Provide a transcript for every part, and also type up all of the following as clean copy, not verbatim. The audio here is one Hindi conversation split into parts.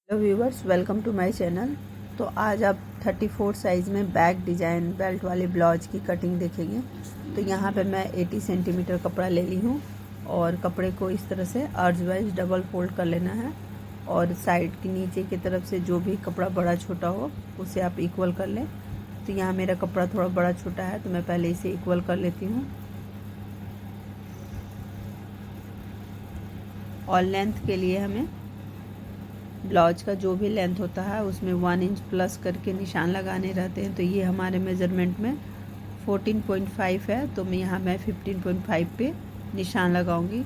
Hello viewers, welcome to my channel. तो आज आप 34 साइज़ में बैक डिजाइन बेल्ट वाले ब्लाउज की कटिंग देखेंगे। तो यहाँ पे मैं 80 सेंटीमीटर कपड़ा ले ली हूँ और कपड़े को इस तरह से अर्ज वाइज डबल फोल्ड कर लेना है और साइड की नीचे की तरफ से जो भी कपड़ा बड़ा छोटा हो उसे आप इक्वल कर लें। तो यहाँ मेरा कपड़ा थोड़ा बड़ा छोटा है तो मैं पहले इसे इक्वल कर लेती हूँ। और लेंथ के लिए हमें ब्लाउज का जो भी लेंथ होता है उसमें 1 इंच प्लस करके निशान लगाने रहते हैं। तो ये हमारे मेज़रमेंट में 14.5 है, तो मैं यहाँ 15.5 पे निशान लगाऊंगी।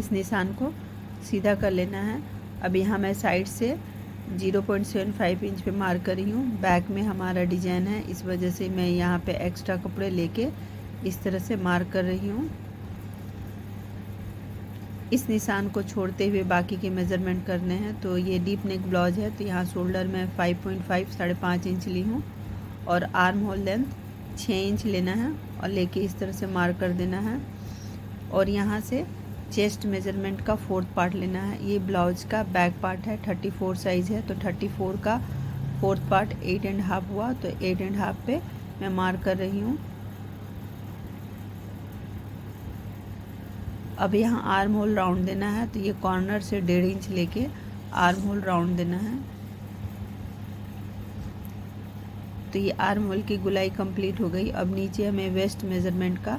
इस निशान को सीधा कर लेना है। अब यहाँ मैं साइड से 0.75 इंच पे मार्क कर रही हूँ। बैक में हमारा डिजाइन है, इस वजह से मैं यहाँ पे एक्स्ट्रा कपड़े लेके इस तरह से मार्क कर रही हूँ। इस निशान को छोड़ते हुए बाकी के मेज़रमेंट करने हैं। तो ये डीप नेक ब्लाउज है, तो यहाँ शोल्डर में 5.5 5.5 इंच ली हूँ और आर्म होल लेंथ 6 इंच लेना है और लेके इस तरह से मार्क कर देना है। और यहाँ से चेस्ट मेज़रमेंट का 4th पार्ट लेना है। ये ब्लाउज का बैक पार्ट है, 34 साइज़ है, तो 34 का 4th पार्ट 8.5 हुआ, तो 8.5 पे मैं मार्क कर रही हूँ। अब यहाँ आर्म होल राउंड देना है, तो ये कॉर्नर से 1.5 इंच लेके आर्म होल राउंड देना है। तो ये आर्म होल की गुलाई कंप्लीट हो गई। अब नीचे हमें वेस्ट मेज़रमेंट का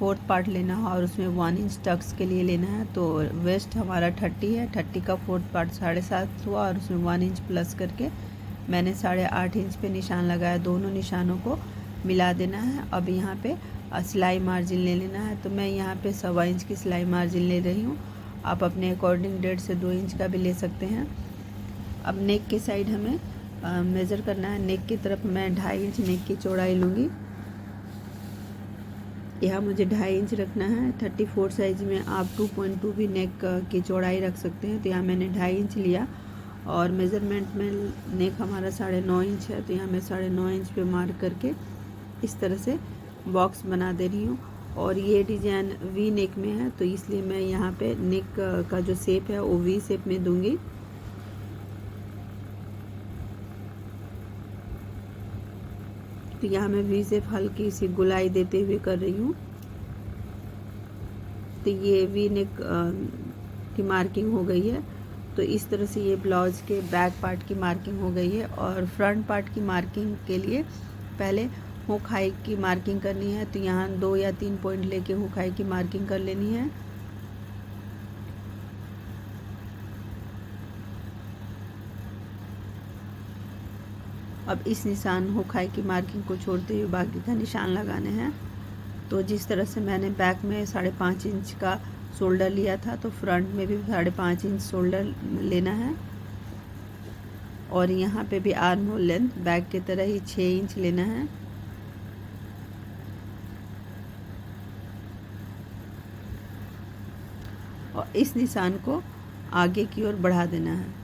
4th पार्ट लेना है और उसमें 1 इंच टक्स के लिए लेना है। तो वेस्ट हमारा 30 है, 30 का 4th पार्ट 7.5 हुआ और उसमें 1 इंच प्लस करके मैंने 8.5 इंच पे निशान लगाया। दोनों निशानों को मिला देना है। अब यहाँ पे सिलाई मार्जिन ले लेना है, तो मैं यहाँ पे 1.25 इंच की सिलाई मार्जिन ले रही हूँ। आप अपने अकॉर्डिंग 1.5 से 2 इंच का भी ले सकते हैं। अब नेक के साइड हमें मेज़र करना है। नेक की तरफ मैं 2.5 इंच नेक की चौड़ाई लूँगी। यहाँ मुझे 2.5 इंच रखना है। 34 साइज़ में आप 2.2 भी नेक की चौड़ाई रख सकते हैं। तो यहाँ मैंने 2.5 इंच लिया और मेज़रमेंट में नेक हमारा 9.5 इंच है, तो यहाँ मैं 9.5 इंच पे मार्क करके इस तरह से बॉक्स बना दे रही हूँ। और ये डिज़ाइन वी नेक में है, तो इसलिए मैं यहाँ पे नेक का जो शेप है वो वी शेप में दूंगी। तो यहाँ मैं वी शेप हल्की सी गुलाई देते हुए कर रही हूँ। तो ये वी नेक की मार्किंग हो गई है। तो इस तरह से ये ब्लाउज के बैक पार्ट की मार्किंग हो गई है। और फ्रंट पार्ट की मार्किंग के लिए पहले हुक हाई की मार्किंग करनी है। तो यहाँ 2 या 3 पॉइंट लेके हुक हाई की मार्किंग कर लेनी है। अब इस निशान हुक हाई की मार्किंग को छोड़ते हुए बाकी का निशान लगाने हैं। तो जिस तरह से मैंने बैक में 5.5 इंच का शोल्डर लिया था, तो फ्रंट में भी 5.5 इंच शोल्डर लेना है। और यहाँ पे भी आर्म होल लेंथ बैक की तरह ही 6 इंच लेना है। और इस निशान को आगे की ओर बढ़ा देना है।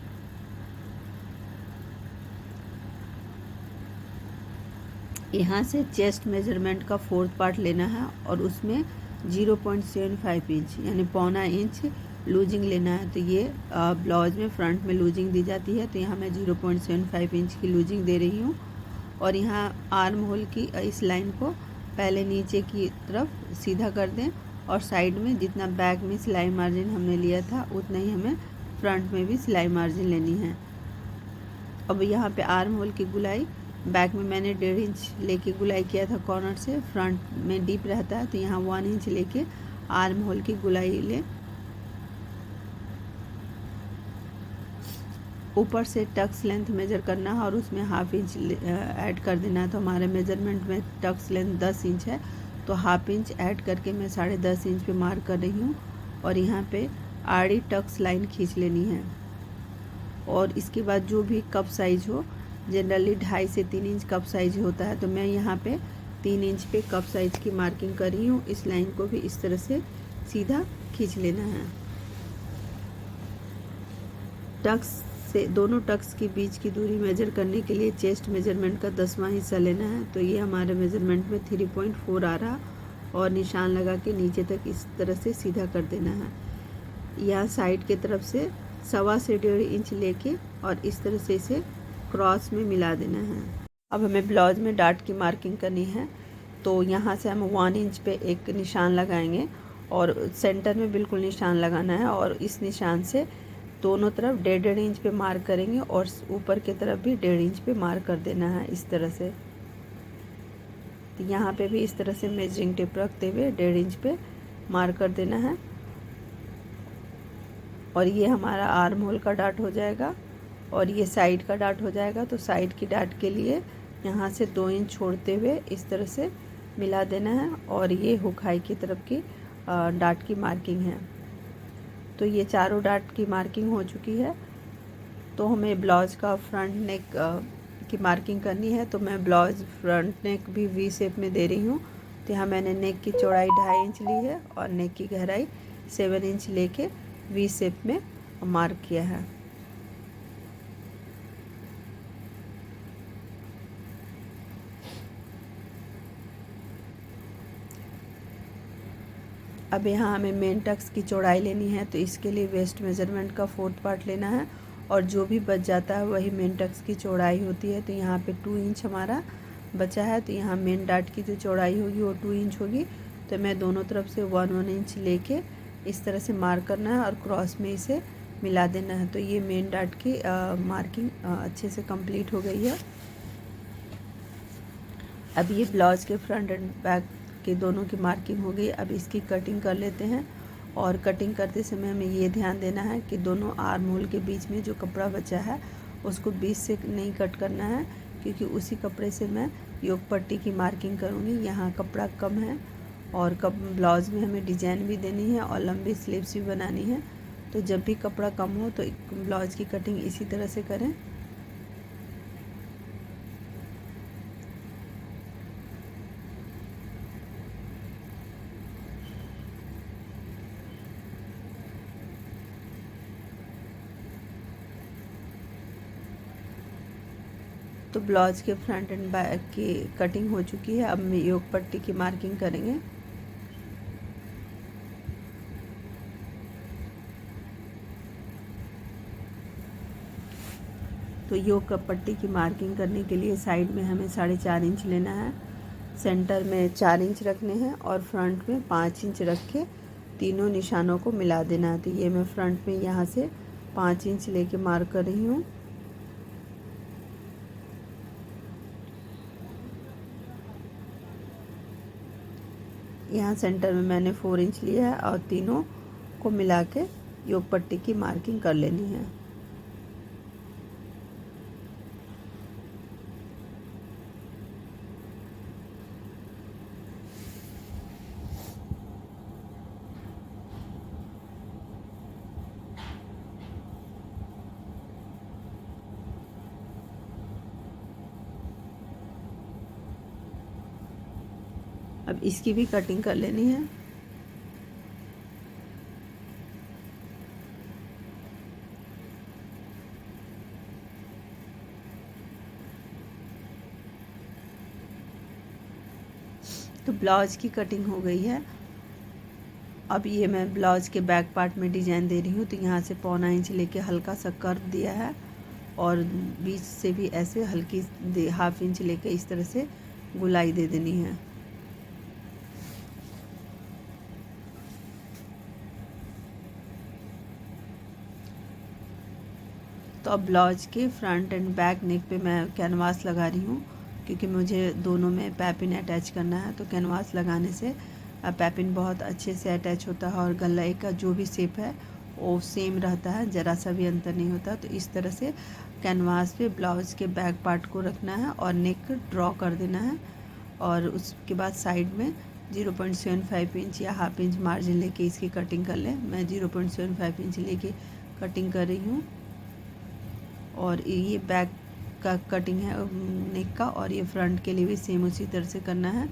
यहाँ से चेस्ट मेजरमेंट का 4th पार्ट लेना है और उसमें 0.75 इंच यानी 0.25 इंच लूजिंग लेना है। तो ये ब्लाउज में फ्रंट में लूजिंग दी जाती है, तो यहाँ मैं 0.75 इंच की लूजिंग दे रही हूँ। और यहाँ आर्म होल की इस लाइन को पहले नीचे की तरफ सीधा कर दें और साइड में जितना बैक में सिलाई मार्जिन हमने लिया था उतना ही हमें फ्रंट में भी सिलाई मार्जिन लेनी है। अब यहाँ पे आर्म होल की गुलाई बैक में मैंने 1.5 इंच लेके गुलाई किया था कॉर्नर से, फ्रंट में डीप रहता है, तो यहाँ 1 इंच लेके आर्म होल की गुलाई ले। ऊपर से टक्स लेंथ मेज़र करना है और उसमें 1/2 इंच ऐड कर देना है। तो हमारे मेज़रमेंट में टक्स लेंथ 10 इंच है, तो 1/2 इंच ऐड करके मैं 10.5 इंच पे मार्क कर रही हूँ। और यहाँ पे आड़ी टक्स लाइन खींच लेनी है। और इसके बाद जो भी कप साइज़ हो, जनरली 2.5 से 3 इंच कप साइज होता है, तो मैं यहाँ पे 3 इंच पे कप साइज की मार्किंग कर रही हूँ। इस लाइन को भी इस तरह से सीधा खींच लेना है। टक्स से दोनों टक्स के बीच की दूरी मेजर करने के लिए चेस्ट मेजरमेंट का 10वां हिस्सा लेना है। तो ये हमारे मेजरमेंट में 3.4 आ रहा और निशान लगा के नीचे तक इस तरह से सीधा कर देना है। यहाँ साइड के तरफ से 1.25 से 1.5 इंच लेके और इस तरह से इसे क्रॉस में मिला देना है। अब हमें ब्लाउज में डाट की मार्किंग करनी है, तो यहाँ से हम 1 इंच पे एक निशान लगाएंगे और सेंटर में बिल्कुल निशान लगाना है और इस निशान से दोनों तरफ 1.5 इंच पे मार्क करेंगे और ऊपर की तरफ भी 1.5 इंच पे मार्क कर देना है इस तरह से। तो यहाँ पे भी इस तरह से मेजरिंग टेप रखते हुए 1.5 इंच पे मार्क कर देना है और ये हमारा आर्म होल का डाट हो जाएगा और ये साइड का डाट हो जाएगा। तो साइड की डाट के लिए यहाँ से 2 इंच छोड़ते हुए इस तरह से मिला देना है और ये हुक हाई की तरफ की डाट की मार्किंग है। तो ये चारों डाट की मार्किंग हो चुकी है। तो हमें ब्लाउज़ का फ्रंट नेक की मार्किंग करनी है, तो मैं ब्लाउज़ फ्रंट नेक भी वी शेप में दे रही हूँ। तो यहाँ मैंने नेक की चौड़ाई 2.5 इंच ली है और नेक की गहराई 7 इंच लेके वी शेप में मार्क किया है। अब यहाँ हमें मेन टक्स की चौड़ाई लेनी है, तो इसके लिए वेस्ट मेज़रमेंट का 4th पार्ट लेना है और जो भी बच जाता है वही मेन टक्स की चौड़ाई होती है। तो यहाँ पे 2 इंच हमारा बचा है, तो यहाँ मेन डाट की जो चौड़ाई होगी वो 2 इंच होगी। तो मैं दोनों तरफ से 1 इंच लेके इस तरह से मार्क करना है और क्रॉस में इसे मिला देना है। तो ये मेन डाट की मार्किंग अच्छे से कंप्लीट हो गई है। अब ये ब्लाउज़ के फ्रंट एंड बैक के दोनों की मार्किंग हो गई। अब इसकी कटिंग कर लेते हैं और कटिंग करते समय हमें ये ध्यान देना है कि दोनों आर्म होल के बीच में जो कपड़ा बचा है उसको बीच से नहीं कट करना है, क्योंकि उसी कपड़े से मैं योक पट्टी की मार्किंग करूँगी। यहाँ कपड़ा कम है और ब्लाउज़ में हमें डिजाइन भी देनी है और लंबी स्लीव्स भी बनानी है। तो जब भी कपड़ा कम हो तो ब्लाउज़ की कटिंग इसी तरह से करें। तो ब्लाउज के फ्रंट एंड बैक की कटिंग हो चुकी है। अब मैं योक पट्टी की मार्किंग करेंगे। तो योक पट्टी की मार्किंग करने के लिए साइड में हमें 4.5 इंच लेना है, सेंटर में 4 इंच रखने हैं और फ्रंट में 5 इंच रख के तीनों निशानों को मिला देना है। तो ये मैं फ्रंट में यहाँ से 5 इंच लेके मार्क कर रही हूँ। यहाँ सेंटर में मैंने 4 इंच लिया है और तीनों को मिला के योक पट्टी की मार्किंग कर लेनी है। अब इसकी भी कटिंग कर लेनी है। तो ब्लाउज की कटिंग हो गई है। अब ये मैं ब्लाउज के बैक पार्ट में डिजाइन दे रही हूँ। तो यहाँ से 1.25 इंच लेके हल्का सा कर्व दिया है और बीच से भी ऐसे हल्की 1/2 इंच लेके इस तरह से गुलाई दे देनी है। तो अब ब्लाउज के फ्रंट एंड बैक नेक पे मैं कैनवास लगा रही हूँ, क्योंकि मुझे दोनों में पैपिन अटैच करना है। तो कैनवास लगाने से पैपिन बहुत अच्छे से अटैच होता है और गले का जो भी शेप है वो सेम रहता है, ज़रा सा भी अंतर नहीं होता। तो इस तरह से कैनवास पे ब्लाउज़ के बैक पार्ट को रखना है और नेक ड्रॉ कर देना है और उसके बाद साइड में 0.75 इंच या 1/2 इंच मार्जिन लेके इसकी कटिंग कर लें। मैं 0.75 इंच लेके कटिंग कर रही हूँ और ये बैक का कटिंग है नेक का, और ये फ्रंट के लिए भी सेम उसी तरह से करना है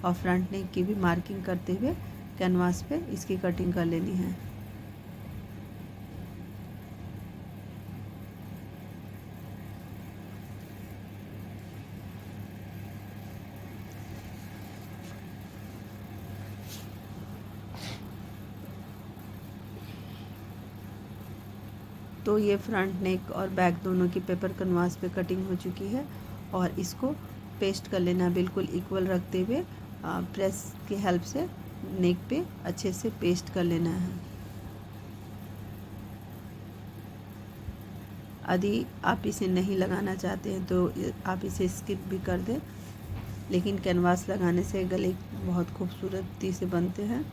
और फ्रंट नेक की भी मार्किंग करते हुए कैनवास पे इसकी कटिंग कर लेनी है। तो ये फ्रंट नेक और बैक दोनों की पेपर कनवास पे कटिंग हो चुकी है और इसको पेस्ट कर लेना बिल्कुल इक्वल रखते हुए प्रेस की हेल्प से नेक पे अच्छे से पेस्ट कर लेना है। यदि आप इसे नहीं लगाना चाहते हैं तो आप इसे स्किप भी कर दें, लेकिन कैनवास लगाने से गले बहुत खूबसूरती से बनते हैं।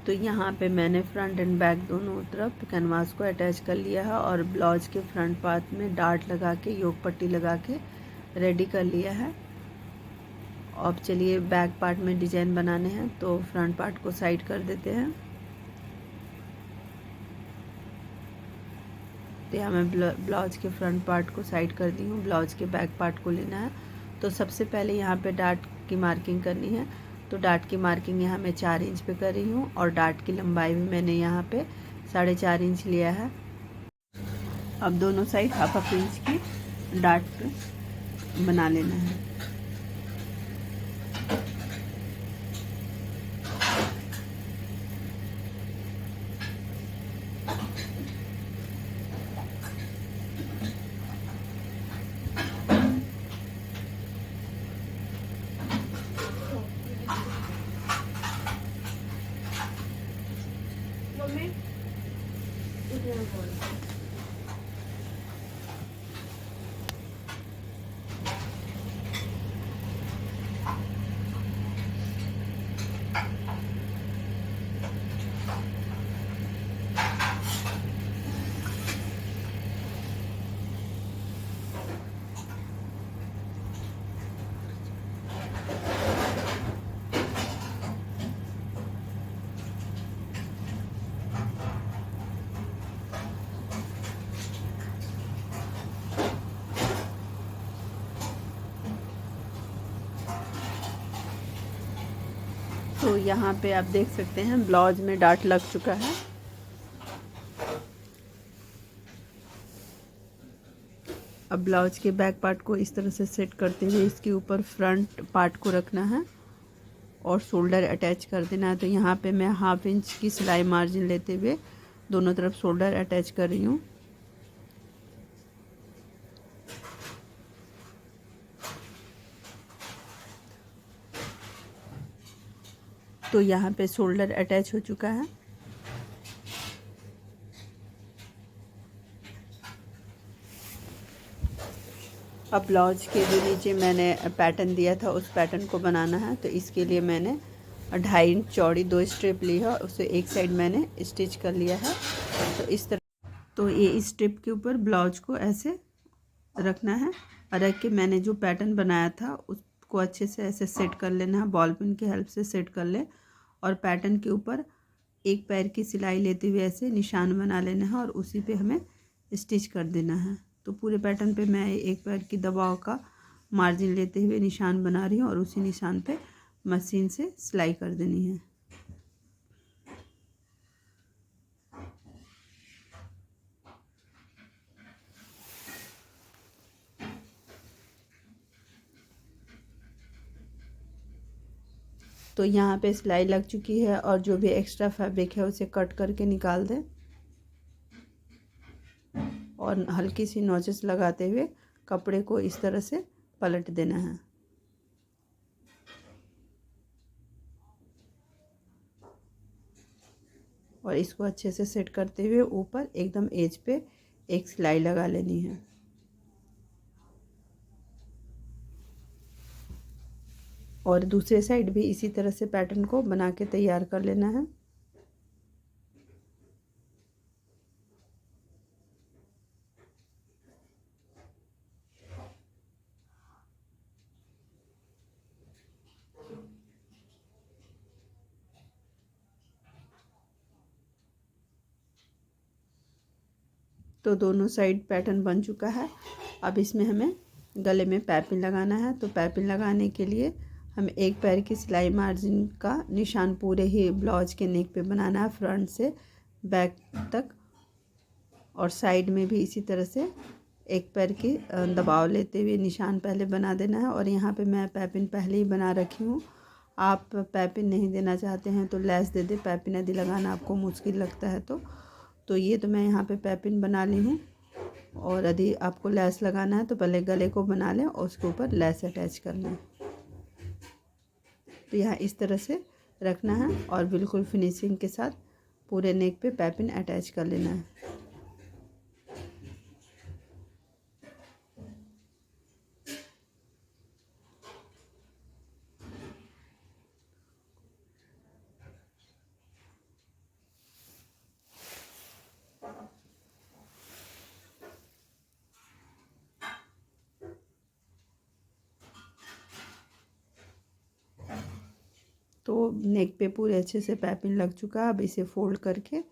तो यहाँ पे मैंने फ्रंट एंड बैक दोनों तरफ कैनवास को अटैच कर लिया है और ब्लाउज के फ्रंट पार्ट में डार्ट लगा के योग पट्टी लगा के रेडी कर लिया है। अब चलिए बैक पार्ट में डिजाइन बनाने हैं, तो फ्रंट पार्ट को साइड कर देते हैं। तो यहाँ मैं ब्लाउज के फ्रंट पार्ट को साइड कर दी हूँ। ब्लाउज के बैक पार्ट को लेना है, तो सबसे पहले यहाँ पे डार्ट की मार्किंग करनी है। तो डार्ट की मार्किंग यहाँ मैं 4 इंच पे कर रही हूँ और डार्ट की लंबाई भी मैंने यहाँ पे 4.5 इंच लिया है। अब दोनों साइड हाफ इंच की डार्ट पे बना लेना है। तो यहाँ पे आप देख सकते हैं ब्लाउज में डार्ट लग चुका है। अब ब्लाउज के बैक पार्ट को इस तरह से सेट करते हुए इसके ऊपर फ्रंट पार्ट को रखना है और शोल्डर अटैच कर देना है। तो यहाँ पे मैं हाफ इंच की सिलाई मार्जिन लेते हुए दोनों तरफ शोल्डर अटैच कर रही हूँ। तो यहाँ पे शोल्डर अटैच हो चुका है। अब ब्लाउज के जो नीचे मैंने पैटर्न दिया था उस पैटर्न को बनाना है। तो इसके लिए मैंने 2.5 इंच चौड़ी 2 स्ट्रिप ली है, उसे एक साइड मैंने स्टिच कर लिया है। तो इस तरह, तो ये इस स्ट्रिप के ऊपर ब्लाउज को ऐसे रखना है और रख के मैंने जो पैटर्न बनाया था उसको अच्छे से ऐसे सेट कर लेना है। बॉल पिन की हेल्प से सेट कर ले और पैटर्न के ऊपर एक पैर की सिलाई लेते हुए ऐसे निशान बना लेना है और उसी पे हमें स्टिच कर देना है। तो पूरे पैटर्न पे मैं एक पैर की दबाव का मार्जिन लेते हुए निशान बना रही हूँ और उसी निशान पे मशीन से सिलाई कर देनी है। तो यहाँ पे सिलाई लग चुकी है और जो भी एक्स्ट्रा फैब्रिक है उसे कट करके निकाल दें और हल्की सी नोचेस लगाते हुए कपड़े को इस तरह से पलट देना है। और इसको अच्छे से सेट करते हुए ऊपर एकदम एज पे एक सिलाई लगा लेनी है। और दूसरे साइड भी इसी तरह से पैटर्न को बना के तैयार कर लेना है। तो दोनों साइड पैटर्न बन चुका है। अब इसमें हमें गले में पैपिन लगाना है। तो पैपिन लगाने के लिए हम एक पैर की सिलाई मार्जिन का निशान पूरे ही ब्लाउज के नेक पे बनाना है, फ्रंट से बैक तक। और साइड में भी इसी तरह से एक पैर की दबाव लेते हुए निशान पहले बना देना है। और यहाँ पे मैं पैपिन पहले ही बना रखी हूँ। आप पैपिन नहीं देना चाहते हैं तो लेस दे दे, पैपिन यदि लगाना आपको मुश्किल लगता है तो ये तो मैं यहाँ पे पैपिन बना ली हूँ। और यदि आपको लेस लगाना है तो पहले गले को बना लें और उसके ऊपर लेस अटैच कर लें। तो यहाँ इस तरह से रखना है और बिल्कुल फिनिशिंग के साथ पूरे नेक पे पैपिन अटैच कर लेना है। तो नेक पे पूरे अच्छे से पैपिंग लग चुका है। अब इसे फोल्ड करके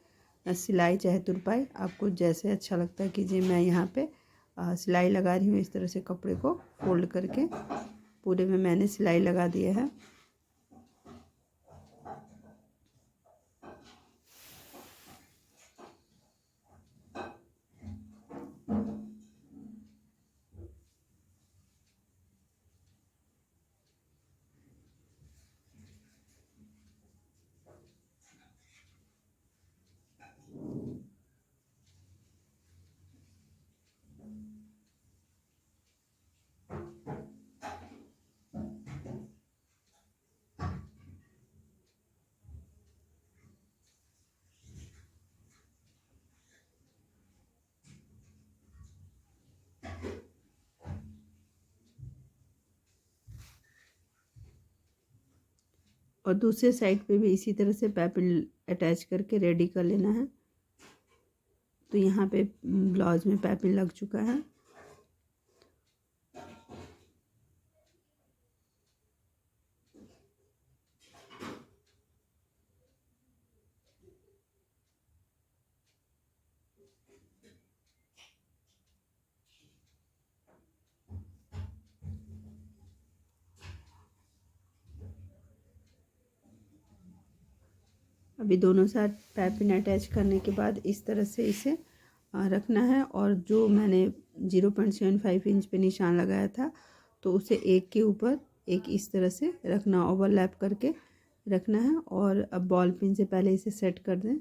सिलाई चाहे तुरपाई आपको जैसे अच्छा लगता है कीजिए। मैं यहाँ पे सिलाई लगा रही हूँ। इस तरह से कपड़े को फोल्ड करके पूरे में मैंने सिलाई लगा दिया है। और दूसरे साइड पे भी इसी तरह से पैपिन अटैच करके रेडी कर लेना है। तो यहाँ पे ब्लाउज में पैपिन लग चुका है। अभी दोनों साइड पैपिन अटैच करने के बाद इस तरह से इसे रखना है। और जो मैंने 0.75 इंच पे निशान लगाया था तो उसे एक के ऊपर एक इस तरह से रखना, ओवरलैप करके रखना है। और अब बॉल पिन से पहले इसे सेट कर दें।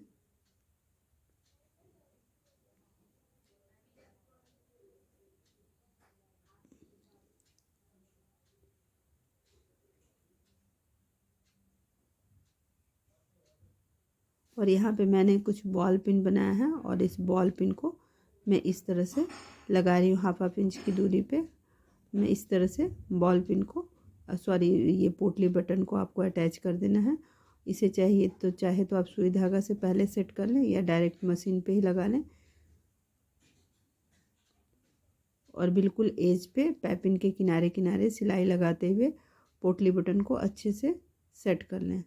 और यहाँ पे मैंने कुछ बॉल पिन बनाया है और इस बॉल पिन को मैं इस तरह से लगा रही हूँ। हाफ इंच की दूरी पे मैं इस तरह से बॉल पिन को ये पोटली बटन को आपको अटैच कर देना है। इसे चाहे तो आप सुई धागा से पहले सेट कर लें या डायरेक्ट मशीन पे ही लगा लें। और बिल्कुल एज पे पैपिन के किनारे किनारे सिलाई लगाते हुए पोटली बटन को अच्छे से सेट कर लें।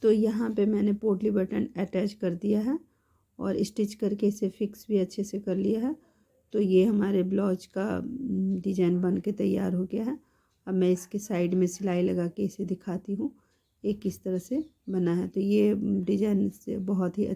तो यहाँ पे मैंने पोटली बटन अटैच कर दिया है और स्टिच करके इसे फिक्स भी अच्छे से कर लिया है। तो ये हमारे ब्लाउज का डिज़ाइन बन के तैयार हो गया है। अब मैं इसके साइड में सिलाई लगा के इसे दिखाती हूँ एक किस तरह से बना है। तो ये डिज़ाइन से बहुत ही